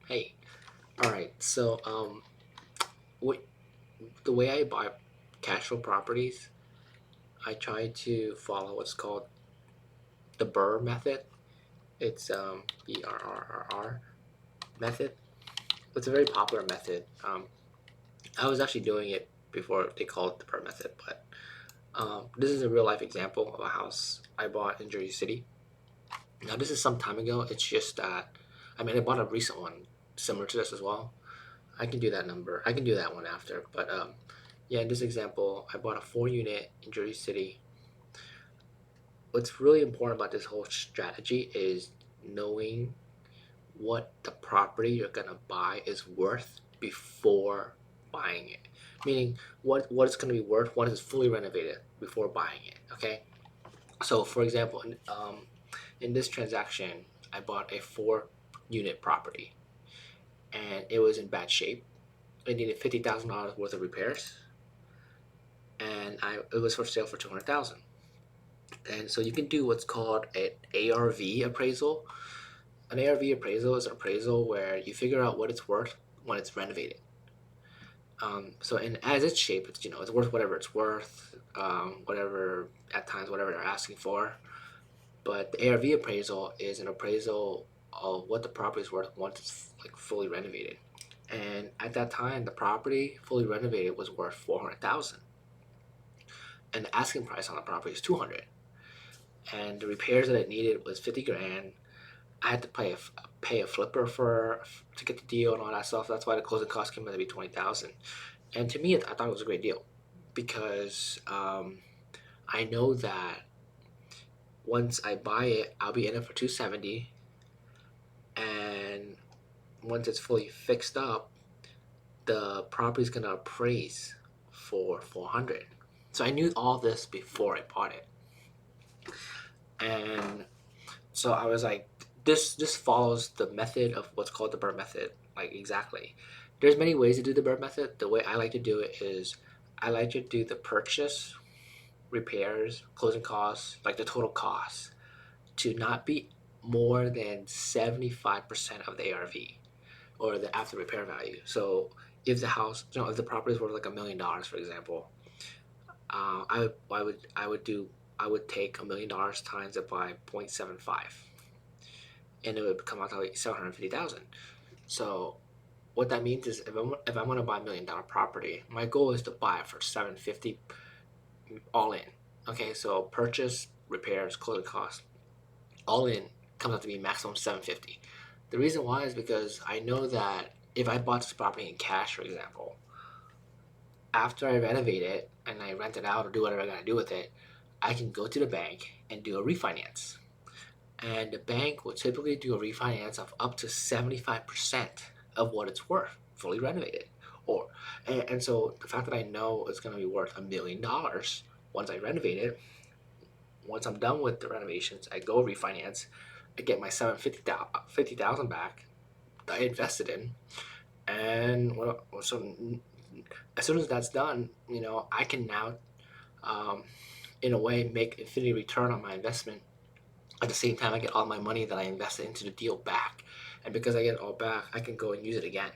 Hey, all right. So, what the way I buy cash flow properties, I try to follow what's called the BRRRR method. It's BRRRR method. It's a very popular method. I was actually doing it before they called it the BRRRR method, but this is a real life example of a house I bought in Jersey City. Now, this is some time ago. It's just that, I mean, I bought a recent one similar to this as well. I can do that number. I can do that one after. But yeah, in this example, I bought a 4 unit in Jersey City. What's really important about this whole strategy is knowing what the property you're gonna buy is worth before buying it. Meaning what it's gonna be worth once it's fully renovated before buying it. Okay. So for example, in this transaction, I bought a 4 unit property and it was in bad shape. It needed $50,000 worth of repairs, and it was for sale for 200,000. And so you can do what's called an ARV appraisal. An ARV appraisal is an appraisal where you figure out what it's worth when it's renovated. So and as its shape, it's worth whatever it's worth, whatever at times whatever they're asking for. But the ARV appraisal is an appraisal of what the property is worth once it's like fully renovated. And at that time, the property fully renovated was worth 400,000, and the asking price on the property is 200. And the repairs that it needed was 50 grand. I had to pay a flipper to get the deal and all that stuff. That's why the closing cost came out to be 20,000. And to me, I thought it was a great deal because I know that once I buy it, I'll be in it for 270, and once it's fully fixed up, the property's gonna appraise for 400. So I knew all this before I bought it, and so I was like, this follows the method of what's called the BRRRR method, like exactly. There's many ways to do the BRRRR method. The way I like to do it is I like to do the purchase, repairs, closing costs, like the total cost, to not be more than 75% of the ARV or the after repair value. So if the house, if the property is worth like $1 million, for example, I would take $1 million times it by 0.75, and it would come out to like 750,000. So what that means is if I'm gonna buy $1 million property, my goal is to buy it for 750 all in. Okay, so purchase, repairs, closing costs, all in comes out to be maximum 750. The reason why is because I know that if I bought this property in cash, for example, after I renovate it and I rent it out or do whatever I gotta do with it, I can go to the bank and do a refinance. And the bank will typically do a refinance of up to 75% of what it's worth, fully renovated. Or and so the fact that I know it's gonna be worth $1 million once I renovate it, once I'm done with the renovations, I go refinance, I get my 750,000 back that I invested in, and so as soon as that's done, I can now, um, in a way, make infinity return on my investment. At the same time, I get all my money that I invested into the deal back, and because I get it all back, I can go and use it again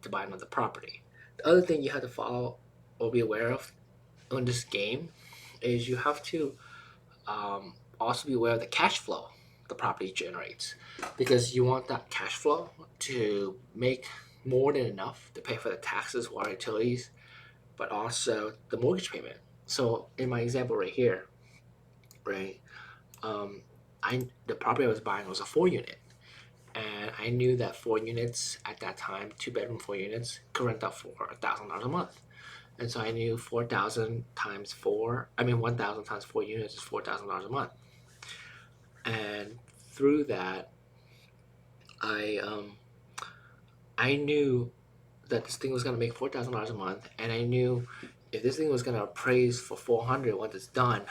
to buy another property. The other thing you have to follow or be aware of in this game is you have to also be aware of the cash flow the property generates, because you want that cash flow to make more than enough to pay for the taxes, water, utilities, but also the mortgage payment. So in my example right here, right, um, the property I was buying was a 4 unit, and I knew that 4 units at that time, 2 bedroom 4 units, could rent out for $1,000 a month. And so I knew 4,000 times four. I mean, 1,000 times 4 units is $4,000 a month. And through that, I I knew that this thing was gonna make $4,000 a month, and I knew if this thing was gonna appraise for 400 once it's done,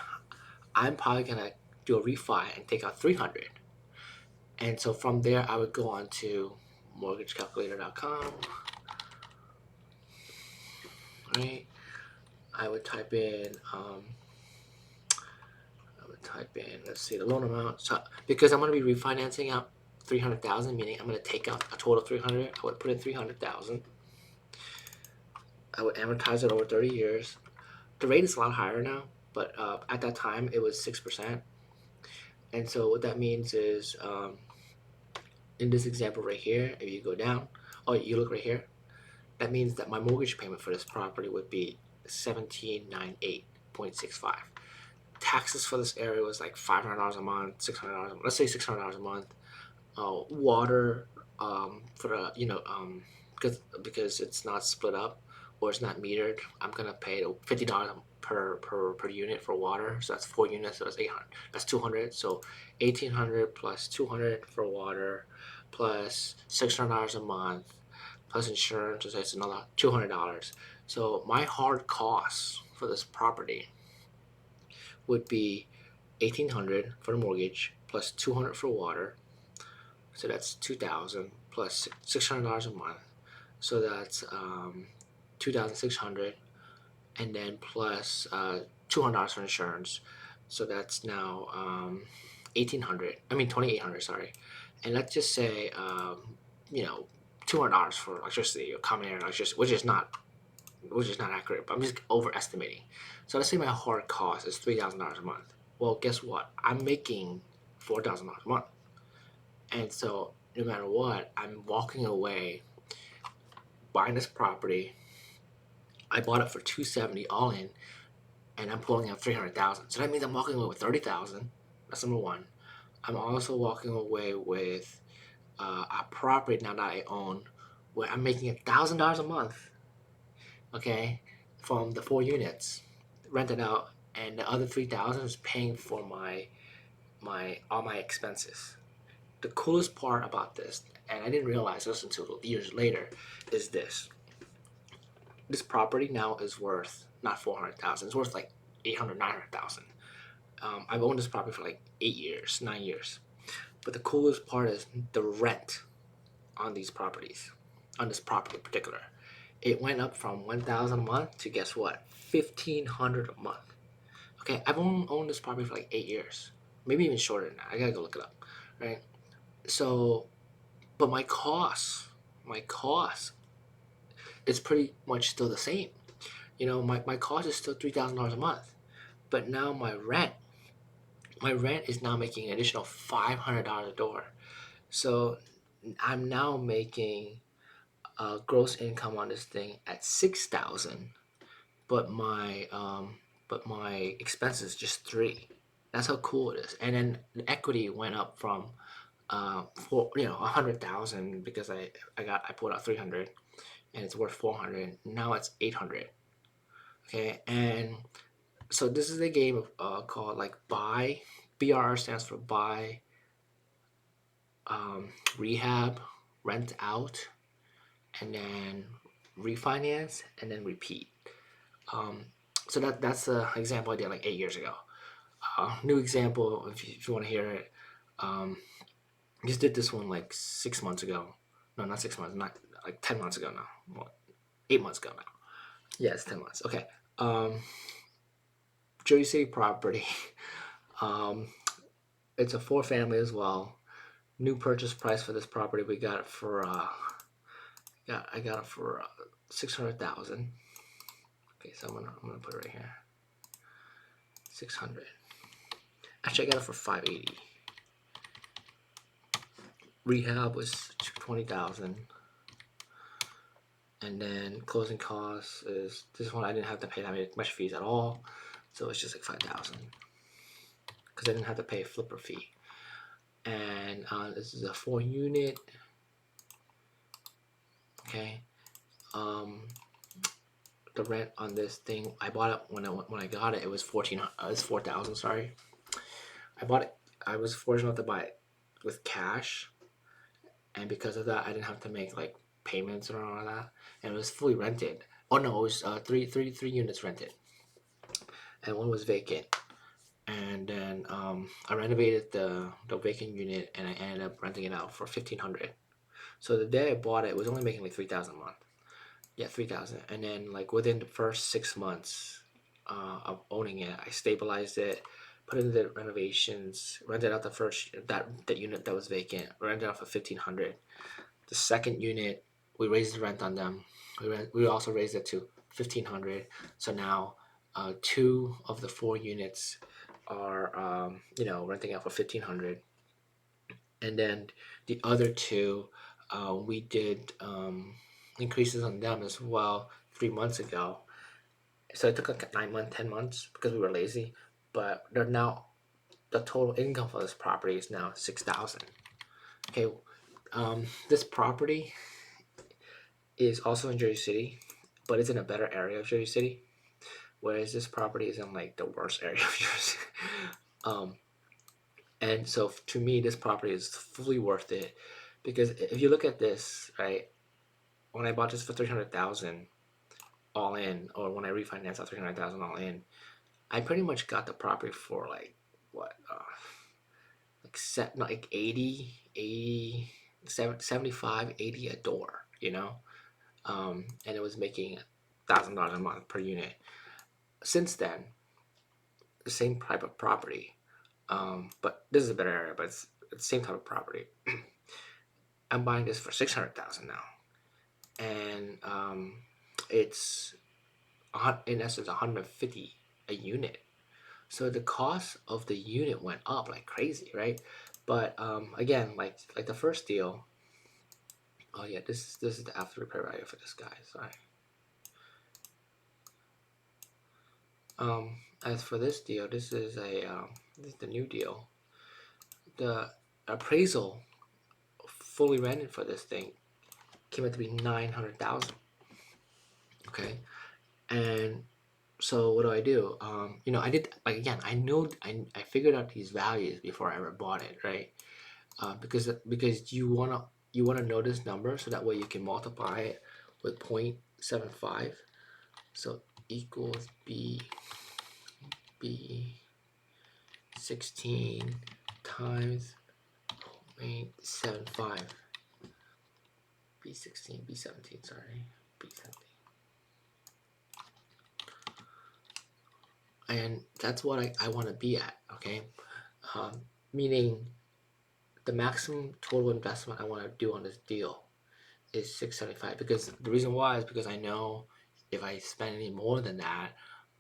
I'm probably gonna do a refi and take out 300. And so from there, I would go on to mortgagecalculator.com, right? I would type in, let's see, the loan amount. So because I'm gonna be refinancing out 300,000, meaning I'm going to take out a total of 300. I would put in 300,000. I would amortize it over 30 years. The rate is a lot higher now, but at that time it was 6%. And so what that means is, in this example right here, if you go down, oh, you look right here, that means that my mortgage payment for this property would be 1798.65. Taxes for this area was like $500 a month, $600 a month. Let's say $600 a month. Water, for the because it's not split up or it's not metered, I'm gonna pay $50 per unit for water. So that's 4 units. So that's 800. That's 200. So 1,800 plus 200 for water, plus $600 a month, plus insurance. So it's another $200. So my hard costs for this property would be 1,800 for the mortgage plus 200 for water. So that's 2,000 plus $600 a month. So that's 2,600, and then plus $200 for insurance. So that's now 1,800. I mean 2,800. Sorry, and let's just say $200 for electricity or common air electricity, which is not accurate. But I'm just overestimating. So let's say my hard cost is $3,000 a month. Well, guess what? I'm making $4,000 a month. And so no matter what, I'm walking away buying this property. I bought it for $270 all in, and I'm pulling out $300,000. So that means I'm walking away with $30,000. That's number one. I'm also walking away with a property now that I own, where I'm making $1,000 a month. Okay, from the 4 units rented out, and the other $3,000 is paying for all my expenses. The coolest part about this, and I didn't realize this until years later, is this. This property now is worth not 400,000. It's worth like 800, 900,000. I've owned this property for like 8 years, 9 years. But the coolest part is the rent on these properties, on this property in particular. It went up from 1,000 a month to, guess what, 1,500 a month. Okay, I've owned this property for like 8 years, maybe even shorter than that. I gotta go look it up, right? So, but my cost is pretty much still the same. My cost is still $3,000 a month, but now my rent is now making an additional $500 a door. So I'm now making a gross income on this thing at 6,000, but my expenses just 3. That's how cool it is. And then the equity went up from for 100,000, because I put out 300, and it's worth 400. Now it's 800. Okay, and so this is a game called like buy. BRRRR stands for buy, rehab, rent out, and then refinance, and then repeat. So that's an example I did like 8 years ago. New example, if you want to hear it. Just did this one like 6 months ago. No, not 6 months. Not like 10 months ago now. Well, 8 months ago now. Yeah, it's 10 months. Okay. Jersey City property. It's a 4-family as well. New purchase price for this property, we got it for I got it for 600,000. Okay, so I'm gonna put it right here. 600. Actually, I got it for 580. Rehab was 20,000, and then closing costs is this one. I didn't have to pay that much fees at all, so it's just like 5,000 because I didn't have to pay a flipper fee. And this is a 4-unit. Okay, the rent on this thing, I bought it when I got it. It was 4,000. Sorry, I bought it. I was fortunate enough to buy it with cash, and because of that, I didn't have to make like payments or all of that, and it was fully rented. Oh no, it was three units rented, and one was vacant. And then I renovated the vacant unit, and I ended up renting it out for 1,500. So the day I bought it, it was only making like 3,000 a month. Yeah, 3,000. And then like within the first 6 months of owning it, I stabilized it, put in the renovations, rented out the first that unit that was vacant, rented out for 1,500. The second unit, we raised the rent on them. We also raised it to 1,500. So now, two of the four units are renting out for 1,500, and then the other two, we did increases on them as well 3 months ago. So it took like 9 months, 10 months because we were lazy, but they're now the total income for this property is now 6,000. Okay, this property is also in Jersey City, but it's in a better area of Jersey City, whereas this property is in like the worst area of Jersey. um, and so to me, this property is fully worth it because if you look at this, right, when I bought this for 300,000 all in, or when I refinanced at 300,000 all in, I pretty much got the property for like what, like set like 75, 80 a door, and it was making $1,000 a month per unit. Since then, the same type of property, but this is a better area, but it's the same type of property. I'm buying this for 600,000 now, and it's in essence 150 a unit. So the cost of the unit went up like crazy, right? But again, like the first deal. Oh yeah, this is the after repair value for this guy. Sorry. As for this deal, this is the new deal. The appraisal fully rented for this thing came out to be 900,000. Okay, and so what do? I did like again. I know I figured out these values before I ever bought it, right? Because you wanna know this number so that way you can multiply it with 0.75. So equals B16 times 0.75. B17, sorry, B17. And that's what I want to be at, okay? Meaning the maximum total investment I want to do on this deal is 675, because the reason why is because I know if I spend any more than that,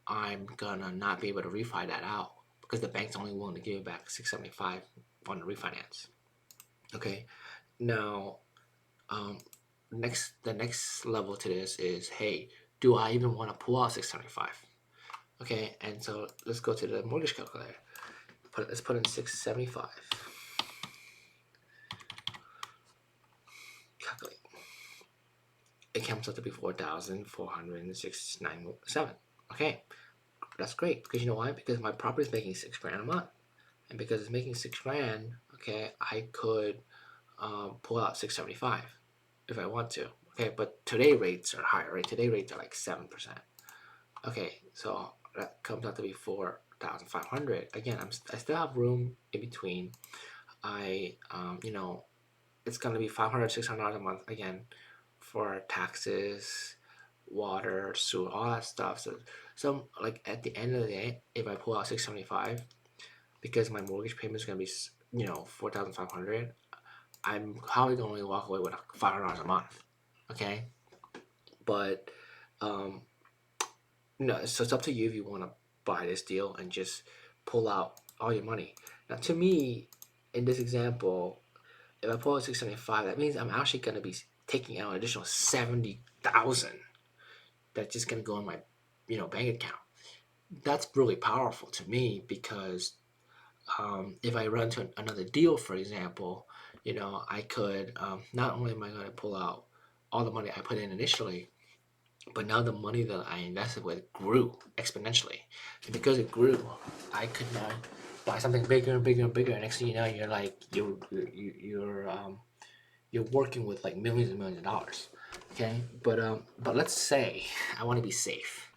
I'm gonna not be able to refi that out because the bank's only willing to give me back 675 on the refinance. Okay, now the next level to this is, hey, do I even want to pull out 675? Okay, and so let's go to the mortgage calculator. Let's put in 675. Calculate. It comes out to be 4,406.97. Okay, that's great because you know why? Because my property is making $6,000 a month, and because it's making $6,000, okay, I could pull out 675 if I want to. Okay, but today rates are higher, right? Today rates are like 7%. Okay, so that comes out to be 4,500. Again, I still have room in between. It's gonna be $500, $600 a month again for taxes, water, sewer, all that stuff. So like at the end of the day, if I pull out 675, because my mortgage payment is gonna be 4,500, I'm probably gonna only walk away with $500 a month. Okay, but no, so it's up to you if you want to buy this deal and just pull out all your money. Now, to me, in this example, if I pull out 675, that means I'm actually going to be taking out an additional 70,000. That's just going to go in my, bank account. That's really powerful to me because if I run to another deal, for example, I could not only am I going to pull out all the money I put in initially, but now the money that I invested with grew exponentially, and because it grew, I could now buy something bigger and bigger and bigger. And next thing you know, you're like you're working with like millions and millions of dollars. Okay, but let's say I want to be safe,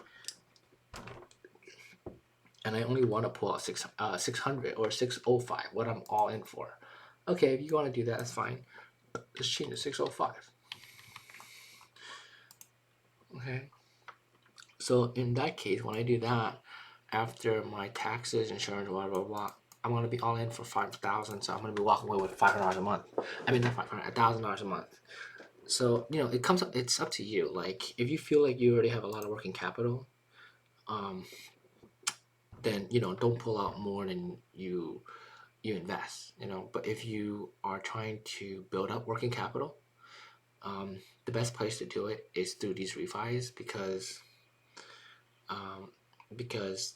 and I only want to pull out 600 or 605, what I'm all in for. Okay, if you want to do that, that's fine. Let's change to 605. Okay. So in that case, when I do that, after my taxes, insurance, blah blah blah, I'm gonna be all in for 5,000. So I'm gonna be walking away with $500 a month. I mean, not 500, $1,000 a month. So it comes up. It's up to you. Like if you feel like you already have a lot of working capital, um, then don't pull out more than you invest. But if you are trying to build up working capital, the best place to do it is through these refis um, because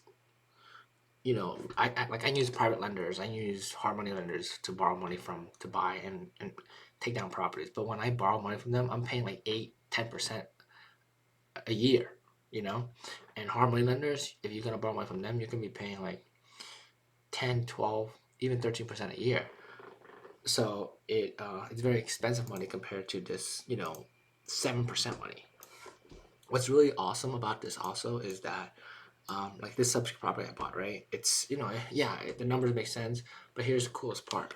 I use private lenders. I use hard money lenders to borrow money from to buy and take down properties. But when I borrow money from them, I'm paying like 8-10% a year, you know? And hard money lenders, if you're gonna borrow money from them, you're gonna be paying like 10, 12, even 13% a year. So it's very expensive money compared to this, 7% money. What's really awesome about this also is that like this subject property I bought, right? It's yeah, the numbers make sense, but here's the coolest part.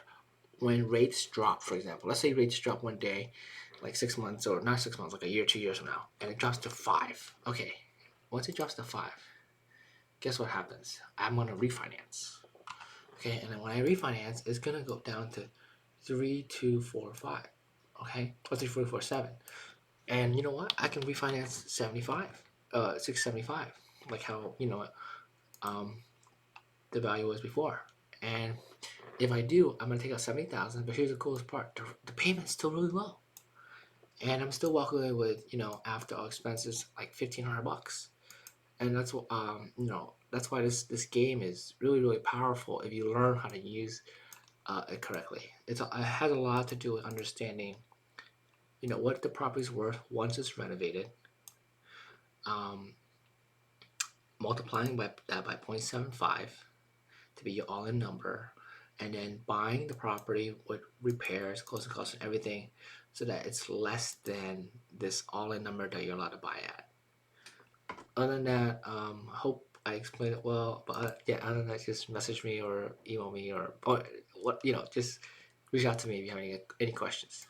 When rates drop, for example, let's say rates drop one day, like 6 months, or not 6 months, like a year, 2 years from now, and it drops to 5. Okay, once it drops to 5, guess what happens? I'm gonna refinance. Okay, and then when I refinance, it's gonna go down to 3,245. Okay, or 3,447. And you know what? I can refinance 75, 675, like how um the value was before. And if I do, I'm gonna take out 70,000. But here's the coolest part: the payment's still really low, and I'm still walking away with after all expenses like $1,500. And that's what that's why this game is really really powerful if you learn how to use it correctly. It has a lot to do with understanding what the property's worth once it's renovated, um, multiplying that by 0.75 to be your all-in number, and then buying the property with repairs, closing costs, and everything, so that it's less than this all-in number that you're allowed to buy at. Other than that, I hope I explained it well. But yeah, other than that, just message me or email me or what just reach out to me if you have any questions.